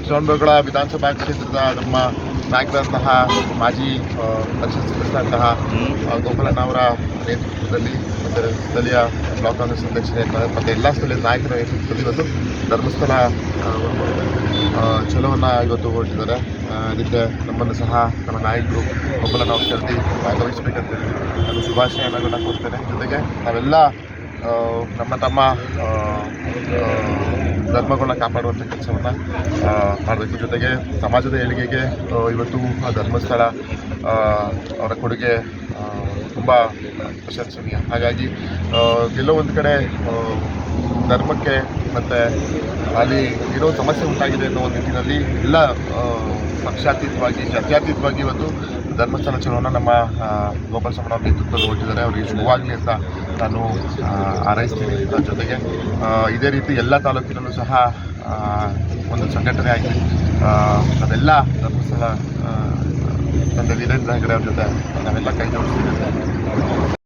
ಶ್ರವಣಬೆಳಗೊಳ ವಿಧಾನಸಭಾ ಕ್ಷೇತ್ರದ ನಮ್ಮ ನಾಯಕರಂತಹ ಮಾಜಿ ಪರಿಷತ್ ಸದಸ್ಯರಂತಹ ಗೋಪಾಲಣ್ಣ ಅವರ ನೇತೃತ್ವದಲ್ಲಿ ಮತ್ತು ಸ್ಥಳೀಯ ಬ್ಲಾಕ್ ಕಾಂಗ್ರೆಸ್ ಅಧ್ಯಕ್ಷರೇ ಮತ್ತು ಎಲ್ಲ ಸ್ಥಳೀಯ ನಾಯಕರ ನೇತೃತ್ವದಲ್ಲಿ ಇವತ್ತು ಧರ್ಮಸ್ಥಳ ಚಲೋವನ್ನು ಇವತ್ತು ಹೊರಟಿದ್ದಾರೆ. ಇದಕ್ಕೆ ನಮ್ಮನ್ನು ಸಹ ನಮ್ಮ ನಾಯಕರು ಗೋಪಾಲಣ್ಣ ಅವ್ರ ಕರೆದಿ ಭಾಗವಹಿಸಬೇಕಂತ ನಾನು ಶುಭಾಶಯಗಳನ್ನು ಕೊಡ್ತೇನೆ. ಜೊತೆಗೆ ನಾವೆಲ್ಲ ನಮ್ಮ ತಮ್ಮ ಧರ್ಮಗಳನ್ನ ಕಾಪಾಡುವಂಥ ಕೆಲಸವನ್ನು ಮಾಡಬೇಕು. ಜೊತೆಗೆ ಸಮಾಜದ ಏಳಿಗೆಗೆ ಇವತ್ತು ಧರ್ಮಸ್ಥಳ ಅವರ ಕೊಡುಗೆ ತುಂಬ ಪ್ರಶಂಸನೀಯ. ಹಾಗಾಗಿ ಎಲ್ಲೋ ಒಂದು ಕಡೆ ಧರ್ಮಕ್ಕೆ ಮತ್ತು ಅಲ್ಲಿ ಏನೋ ಸಮಸ್ಯೆ ಉಂಟಾಗಿದೆ ಅನ್ನೋ ಒಂದು ನಿಟ್ಟಿನಲ್ಲಿ ಎಲ್ಲ ಪಕ್ಷಾತೀತವಾಗಿ ಜಾತ್ಯತೀತವಾಗಿ ಇವತ್ತು ಧರ್ಮಸ್ಥಳ ಚಲೋನ ನಮ್ಮ ಗೋಪಾಲ ಸ್ವಾಮಿ ಅವ್ರ ನೇತೃತ್ವದಲ್ಲಿ ಹೊರಟಿದ್ದಾರೆ. ಅವರಿಗೆ ಶುಭವಾಗಲಿ ಅಂತ ನಾನು ಹಾರೈಸ್ತೀನಿ. ಜೊತೆಗೆ ಇದೇ ರೀತಿ ಎಲ್ಲ ತಾಲೂಕಿನಲ್ಲೂ ಸಹ ಒಂದು ಸಂಘಟನೆ ಆಗಿ ನಾವೆಲ್ಲ ಧರ್ಮಸ್ಥಳ ತಂದೆ ವೀರೇಂದ್ರ ಹೆಗಡೆ ಅವ್ರ ಜೊತೆ ನಾವೆಲ್ಲ ಕೈ ಜೋಡಿಸ್ತೀವಿ.